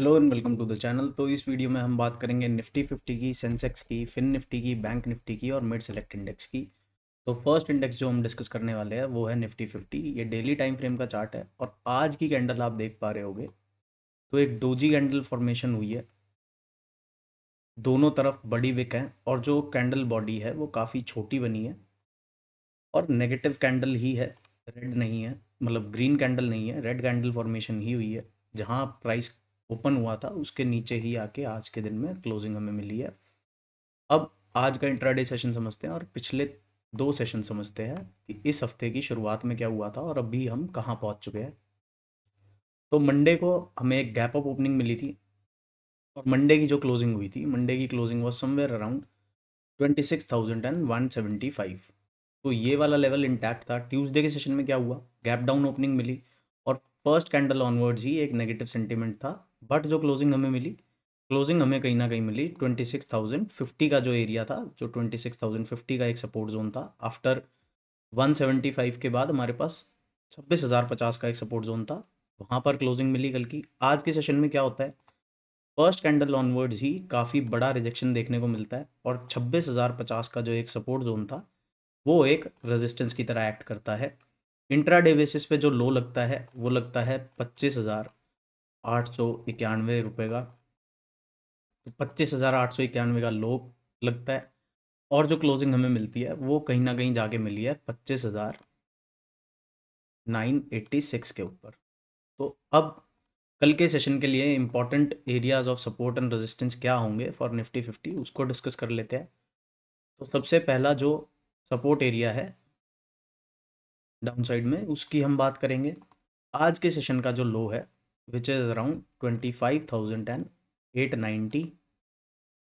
Hello and welcome to the channel. तो इस video में हम बात करेंगे निफ्टी 50 की, सेंसेक्स की, फिन निफ्टी की, बैंक निफ्टी की और मिड सेलेक्ट इंडेक्स की। तो फर्स्ट इंडेक्स जो हम डिस्कस करने वाले हैं वो है निफ्टी 50। ये डेली टाइम फ्रेम का चार्ट है और आज की कैंडल आप देख पा रहे होगे तो एक डोजी कैंडल फॉर्मेशन हुई है। दोनों तरफ बड़ी विक है और जो कैंडल बॉडी है वो काफ़ी छोटी बनी है और नेगेटिव कैंडल ही है, रेड नहीं है, मतलब ग्रीन कैंडल नहीं है, रेड कैंडल फॉर्मेशन ही हुई है। जहाँ प्राइस ओपन हुआ था उसके नीचे ही आके आज के दिन में क्लोजिंग हमें मिली है। अब आज का इंट्राडे सेशन समझते हैं और पिछले दो सेशन समझते हैं कि इस हफ्ते की शुरुआत में क्या हुआ था और अभी हम कहाँ पहुँच चुके हैं। तो मंडे को हमें एक गैप अप ओपनिंग मिली थी और मंडे की जो क्लोजिंग हुई थी, मंडे की क्लोजिंग वॉज समवेयर अराउंड 26,175। तो ये वाला लेवल इंटैक्ट था। ट्यूसडे के सेशन में क्या हुआ, गैप डाउन ओपनिंग मिली और फर्स्ट कैंडल ऑनवर्ड्स ही एक नेगेटिव सेंटीमेंट था। बट जो क्लोजिंग हमें मिली, क्लोजिंग हमें कहीं ना कहीं मिली 26,050 का जो एरिया था, जो 26,050 का एक सपोर्ट जोन था। आफ्टर 175 के बाद हमारे पास 26,050 का एक सपोर्ट जोन था, वहाँ पर क्लोजिंग मिली कल की। आज के सेशन में क्या होता है, फर्स्ट कैंडल ऑनवर्ड्स ही काफ़ी बड़ा रिजेक्शन देखने को मिलता है और 26,050 का जो एक सपोर्ट जोन था वो एक रेजिस्टेंस की तरह एक्ट करता है। इंट्राडे बेसिस पे जो लो लगता है वो लगता है 25,891 रुपये का। तो 25,891 का लो लगता है और जो क्लोजिंग हमें मिलती है वो कहीं ना कहीं जाके मिली है 25,986 के ऊपर। तो अब कल के सेशन के लिए important areas of support and resistance क्या होंगे फॉर निफ्टी 50, उसको डिस्कस कर लेते हैं। तो सबसे पहला जो सपोर्ट एरिया है डाउन साइड में, उसकी हम बात करेंगे। आज के सेशन का जो लो है विच इज़ अराउंड 25,890,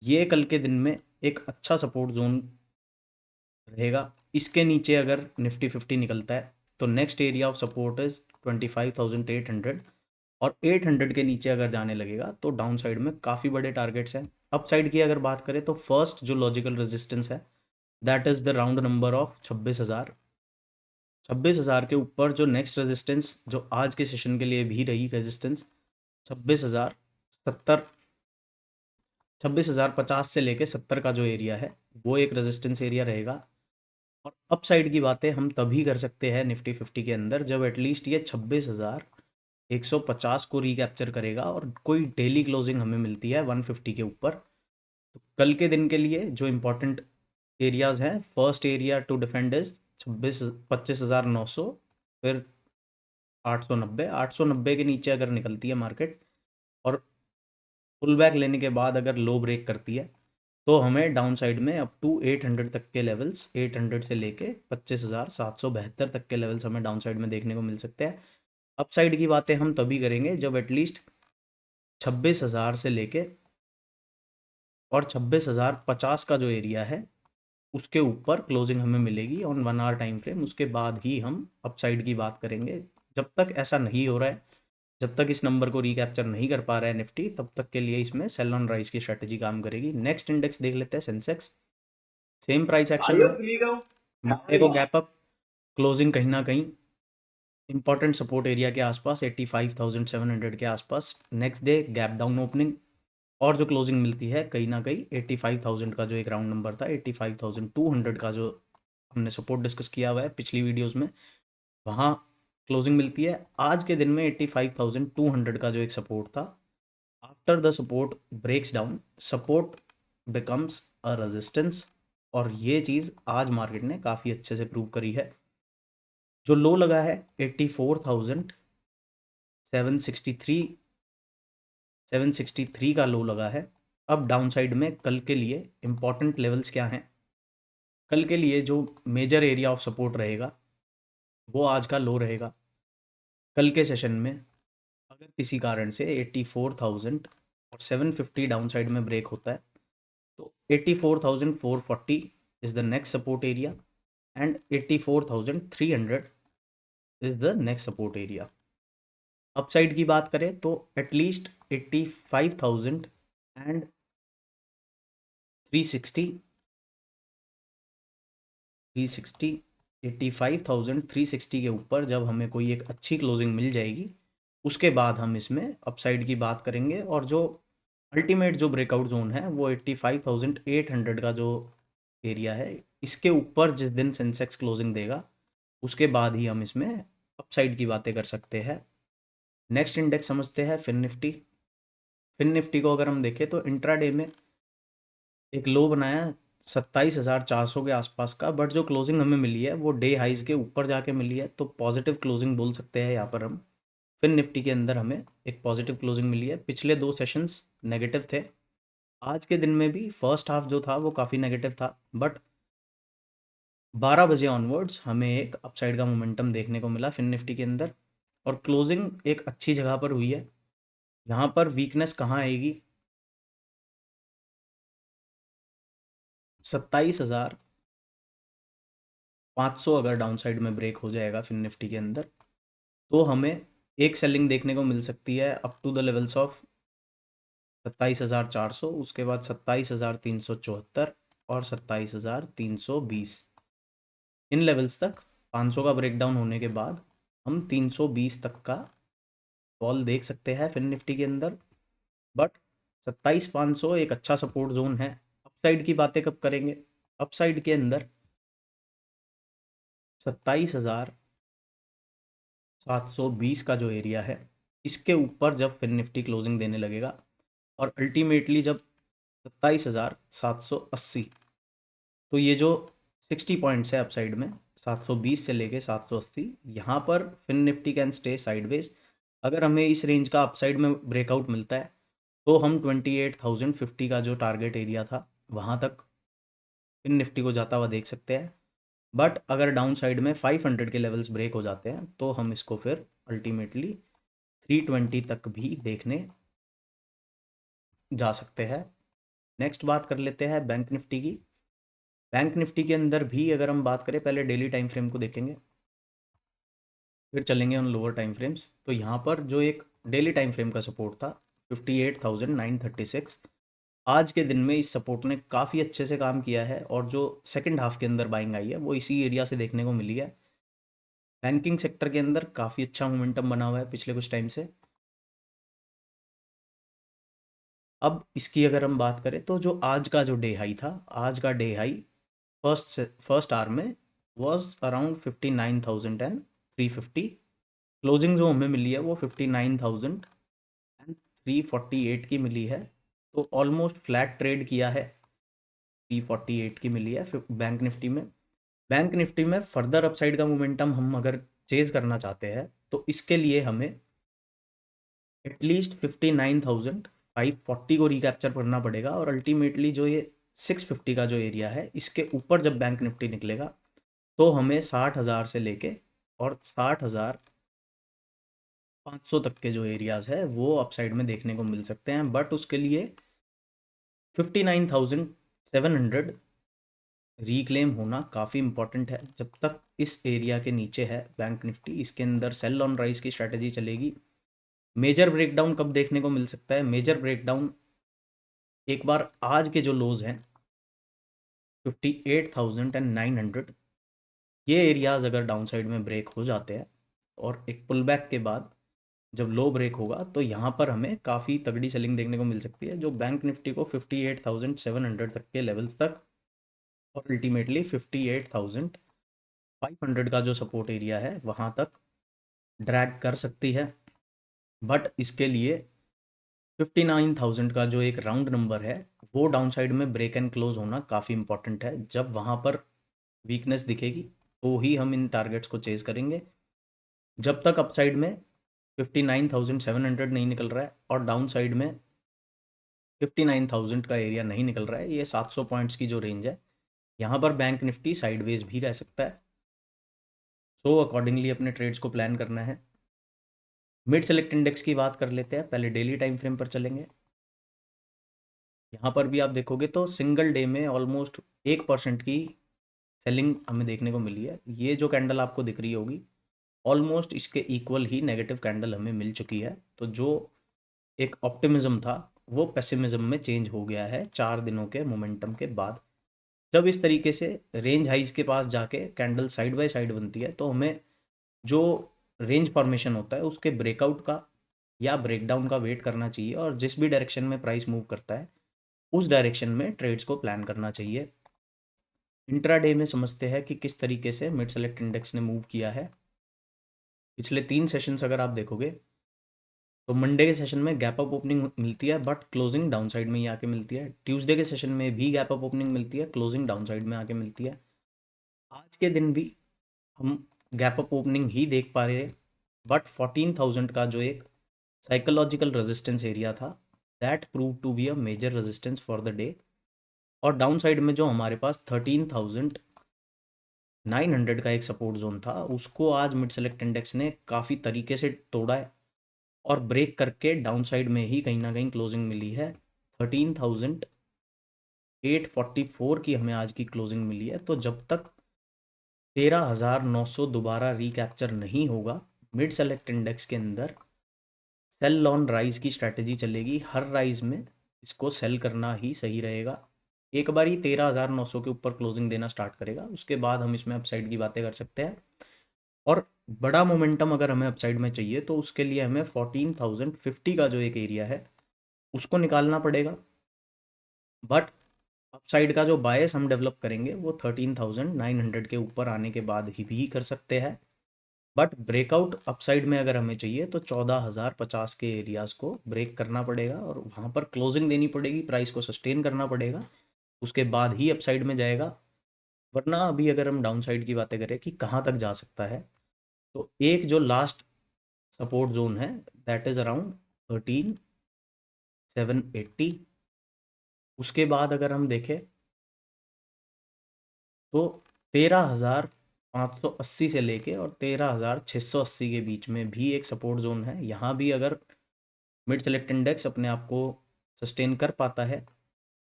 ये कल के दिन में एक अच्छा सपोर्ट जोन रहेगा। इसके नीचे अगर निफ्टी 50 निकलता है तो next area of support is 25,800 और 800 के नीचे अगर जाने लगेगा तो डाउन साइड में काफ़ी बड़े टारगेट्स हैं। अप साइड की अगर बात करें तो फर्स्ट जो लॉजिकल रेजिस्टेंस है that is the round number of 26,000। 26,000 के ऊपर जो नेक्स्ट रेजिस्टेंस जो आज के सेशन के लिए भी रही रेजिस्टेंस 26,070, 26,050 से लेके 70 का जो एरिया है वो एक रेजिस्टेंस एरिया रहेगा। और अप साइड की बातें हम तभी कर सकते हैं निफ्टी 50 के अंदर जब एटलीस्ट ये 26,150 को रिकैप्चर करेगा और कोई डेली क्लोजिंग हमें मिलती है 150 के ऊपर। तो कल के दिन के लिए जो इम्पोर्टेंट एरियाज हैं, first area to defend is 25,900, फिर 890। 890 के नीचे अगर निकलती है मार्केट और पुल बैक लेने के बाद अगर लो ब्रेक करती है तो हमें डाउन साइड में अप टू 800 तक के लेवल्स, 800 से लेके 25,772 तक के लेवल्स हमें डाउन साइड में देखने को मिल सकते हैं। अप साइड की बातें हम तभी करेंगे जब एटलीस्ट 26,000 से लेके और 26,050 का जो एरिया है उसके ऊपर क्लोजिंग हमें मिलेगी ऑन 1 आवर टाइम फ्रेम। उसके बाद ही हम अपसाइड की बात करेंगे। जब तक ऐसा नहीं हो रहा है, जब तक इस नंबर को रिकैप्चर नहीं कर पा रहा है निफ्टी, तब तक के लिए इसमें सेल ऑन राइज की स्ट्रेटजी काम करेगी। नेक्स्ट इंडेक्स देख लेते हैं, सेंसेक्स। सेम प्राइस एक्शन है, मंडे को गैप अप, क्लोजिंग कहीं ना कहीं इंपॉर्टेंट सपोर्ट एरिया के आसपास 85,700 के आसपास। Next day gap down opening और जो क्लोजिंग मिलती है कहीं ना कहीं 85,000 का जो एक राउंड नंबर था, 85,200 का जो हमने सपोर्ट डिस्कस किया हुआ है पिछली वीडियोस में, वहाँ क्लोजिंग मिलती है। आज के दिन में 85,200 का जो एक सपोर्ट था, after the support breaks down, support becomes a resistance. और ये चीज़ आज मार्केट ने काफ़ी अच्छे से प्रूव करी है। जो लो लगा है 84,763, 763 का लो लगा है। अब डाउन साइड में कल के लिए इंपॉर्टेंट लेवल्स क्या हैं, कल के लिए जो मेजर एरिया ऑफ सपोर्ट रहेगा वो आज का लो रहेगा। कल के सेशन में अगर किसी कारण से 84,000 और 750 डाउन साइड में ब्रेक होता है तो 84,440 is the next support area and 84,300 is the next support area. Upside की बात करें तो एटलीस्ट 85,000 एंड 360, 360, 85,360 के ऊपर जब हमें कोई एक अच्छी क्लोजिंग मिल जाएगी उसके बाद हम इसमें अपसाइड की बात करेंगे, और जो अल्टीमेट जो ब्रेकआउट जोन है वो 85,800 का जो एरिया है, इसके ऊपर जिस दिन सेंसेक्स क्लोजिंग देगा उसके बाद ही हम इसमें अपसाइड की बातें कर सकते हैं। नेक्स्ट इंडेक्स समझते हैं फिन निफ्टी। फिन निफ्टी को अगर हम देखें तो इंट्राडे में एक लो बनाया 27,400 के आसपास का, बट जो क्लोजिंग हमें मिली है वो डे हाइज के ऊपर जाके मिली है, तो पॉजिटिव क्लोजिंग बोल सकते हैं यहाँ पर हम। फिन निफ्टी के अंदर हमें एक पॉजिटिव क्लोजिंग मिली है। पिछले 2 सेशंस नेगेटिव थे, आज के दिन में भी फर्स्ट हाफ जो था वो काफ़ी नेगेटिव था, बट 12 बजे ऑनवर्ड्स हमें एक अपसाइड का मोमेंटम देखने को मिला फिन निफ्टी के अंदर, और क्लोजिंग एक अच्छी जगह पर हुई है। यहाँ पर वीकनेस कहाँ आएगी, 27,500 अगर डाउन साइड में ब्रेक हो जाएगा फिन निफ्टी के अंदर, तो हमें एक सेलिंग देखने को मिल सकती है up to the levels of 27,400, उसके बाद 27,374 और 27,320। इन लेवल्स तक 500 का ब्रेकडाउन होने के बाद हम 320 तक का फॉल देख सकते हैं फिन निफ्टी के अंदर, बट 27,500 एक अच्छा सपोर्ट जोन है। अपसाइड की बातें कब करेंगे, अपसाइड के अंदर 27,720 का जो एरिया है, इसके ऊपर जब फिन निफ्टी क्लोजिंग देने लगेगा और अल्टीमेटली जब 27,780, तो ये जो 60 पॉइंट्स है अपसाइड में 720 से लेके 780, यहाँ पर Fin Nifty can stay sideways. अगर हमें इस रेंज का अपसाइड में ब्रेकआउट मिलता है तो हम 28,050 का जो टारगेट एरिया था वहाँ तक फिन निफ्टी को जाता हुआ देख सकते हैं। बट अगर डाउन साइड में 500 के लेवल्स ब्रेक हो जाते हैं तो हम इसको फिर अल्टीमेटली 320 तक भी देखने जा सकते हैं। नेक्स्ट बात कर लेते हैं बैंक निफ्टी की। बैंक निफ्टी के अंदर भी अगर हम बात करें, पहले डेली टाइम फ्रेम को देखेंगे फिर चलेंगे उन लोअर टाइम फ्रेम्स। तो यहाँ पर जो एक डेली टाइम फ्रेम का सपोर्ट था 58,936, आज के दिन में इस सपोर्ट ने काफ़ी अच्छे से काम किया है, और जो सेकंड हाफ के अंदर बाइंग आई है वो इसी एरिया से देखने को मिली है। बैंकिंग सेक्टर के अंदर काफ़ी अच्छा मोमेंटम बना हुआ है पिछले कुछ टाइम से। अब इसकी अगर हम बात करें तो जो आज का जो डे हाई था, आज का डे हाई फर्स्ट आवर में वाज अराउंड 59,350। क्लोजिंग जो हमें मिली है वो 59,348 की मिली है, तो ऑलमोस्ट फ्लैट ट्रेड किया है। 348 की मिली है बैंक निफ्टी में। बैंक निफ्टी में फर्दर अपसाइड का मोमेंटम हम अगर चेज करना चाहते हैं तो इसके लिए हमें एटलीस्ट 59,540 को रिकैप्चर करना पड़ेगा, और अल्टीमेटली जो ये 650 का जो एरिया है इसके ऊपर जब बैंक निफ्टी निकलेगा तो हमें 60,000 से लेके और 60,500 तक के जो एरियाज है वो अपसाइड में देखने को मिल सकते हैं। बट उसके लिए 59,700 रिक्लेम होना काफ़ी इंपॉर्टेंट है। जब तक इस एरिया के नीचे है बैंक निफ्टी, इसके अंदर सेल ऑन राइज की स्ट्रैटेजी चलेगी। मेजर ब्रेकडाउन कब देखने को मिल सकता है, मेजर ब्रेकडाउन एक बार आज के जो लोज हैं 58,900, ये एरियाज अगर डाउन साइड में ब्रेक हो जाते हैं और एक पुल बैक के बाद जब लो ब्रेक होगा तो यहाँ पर हमें काफ़ी तगड़ी सेलिंग देखने को मिल सकती है, जो बैंक निफ्टी को 58,700 तक के लेवल्स तक और अल्टीमेटली 58,500 का जो सपोर्ट एरिया है वहाँ तक ड्रैग कर सकती है। बट इसके लिए 59,000 का जो एक राउंड नंबर है वो डाउन साइड में ब्रेक एंड क्लोज होना काफ़ी इंपॉर्टेंट है। जब वहाँ पर वीकनेस दिखेगी तो ही हम इन टारगेट्स को चेज करेंगे। जब तक अपसाइड में 59,700 नहीं निकल रहा है और डाउन साइड में 59,000 का एरिया नहीं निकल रहा है, ये 700 पॉइंट्स की जो रेंज है, यहाँ पर बैंक निफ्टी साइडवेज भी रह सकता है। सो अकॉर्डिंगली अपने ट्रेड्स को प्लान करना है। मिड सेलेक्ट इंडेक्स की बात कर लेते हैं, पहले डेली टाइम फ्रेम पर चलेंगे। यहाँ पर भी आप देखोगे तो सिंगल डे में ऑलमोस्ट 1% की सेलिंग हमें देखने को मिली है। ये जो कैंडल आपको दिख रही होगी ऑलमोस्ट इसके इक्वल ही नेगेटिव कैंडल हमें मिल चुकी है। तो जो एक ऑप्टिमिज्म था वो पेसिमिज्म में चेंज हो गया है 4 दिनों के मोमेंटम के बाद। जब इस तरीके से रेंज हाइज के पास जाके कैंडल साइड बाय साइड बनती है तो हमें जो रेंज फॉर्मेशन होता है उसके ब्रेकआउट का या ब्रेकडाउन का वेट करना चाहिए और जिस भी डायरेक्शन में प्राइस मूव करता है उस डायरेक्शन में ट्रेड्स को प्लान करना चाहिए। इंट्राडे में समझते हैं कि किस तरीके से मिड सेलेक्ट इंडेक्स ने मूव किया है। पिछले 3 सेशंस अगर आप देखोगे तो मंडे के सेशन में गैप अप ओपनिंग मिलती है बट क्लोजिंग डाउन साइड में ही आके मिलती है। ट्यूसडे के सेशन में भी गैप अप ओपनिंग मिलती है, क्लोजिंग डाउन साइड में आके मिलती है। आज के दिन भी हम गैप अप ओपनिंग ही देख पा रहे हैं बट 14,000 का जो एक साइकोलॉजिकल रेजिस्टेंस एरिया था that prove to be a major resistance for the day. और डाउन साइड में जो हमारे पास 13,900 का एक सपोर्ट जोन था उसको आज मिड सेलेक्ट इंडेक्स ने काफ़ी तरीके से तोड़ा है और ब्रेक करके डाउन साइड में ही कहीं ना कहीं क्लोजिंग मिली है। 13,844 की हमें आज की क्लोजिंग मिली है। तो जब तक 13,900 दोबारा रिकैप्चर नहीं होगा मिड सेलेक्ट इंडेक्स के अंदर सेल ऑन राइज की स्ट्रैटेजी चलेगी। हर राइज में इसको सेल करना ही सही रहेगा। एक बार ही 13,900 के ऊपर क्लोजिंग देना स्टार्ट करेगा उसके बाद हम इसमें अपसाइड की बातें कर सकते हैं। और बड़ा मोमेंटम अगर हमें अपसाइड में चाहिए तो उसके लिए हमें 14,050 का जो एक एरिया है उसको निकालना पड़ेगा। बट अपसाइड का जो बायस हम डेवलप करेंगे वो 13,900 के ऊपर आने के बाद ही भी कर सकते हैं। बट ब्रेकआउट अपसाइड में अगर हमें चाहिए तो 14,050 के एरियाज़ को ब्रेक करना पड़ेगा और वहाँ पर क्लोजिंग देनी पड़ेगी, प्राइस को सस्टेन करना पड़ेगा, उसके बाद ही अपसाइड में जाएगा। वरना अभी अगर हम डाउन साइड की बातें करें कि कहाँ तक जा सकता है तो एक जो लास्ट सपोर्ट जोन है दैट इज़ अराउंड 13,780। उसके बाद अगर हम देखें तो 13,580 से लेके और 13,680 के बीच में भी एक सपोर्ट जोन है। यहाँ भी अगर मिड सेलेक्ट इंडेक्स अपने आप को सस्टेन कर पाता है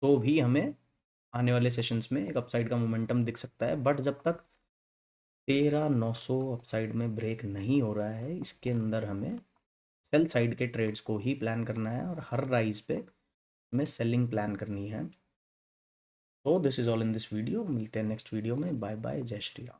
तो भी हमें आने वाले सेशंस में एक अपसाइड का मोमेंटम दिख सकता है। बट जब तक 13,900 अपसाइड में ब्रेक नहीं हो रहा है इसके अंदर हमें सेल साइड के ट्रेड्स को ही प्लान करना है और हर राइज पे हमें सेलिंग प्लान करनी है। तो this is all in this video. मिलते हैं नेक्स्ट वीडियो में। बाय बाय, जय श्री राम।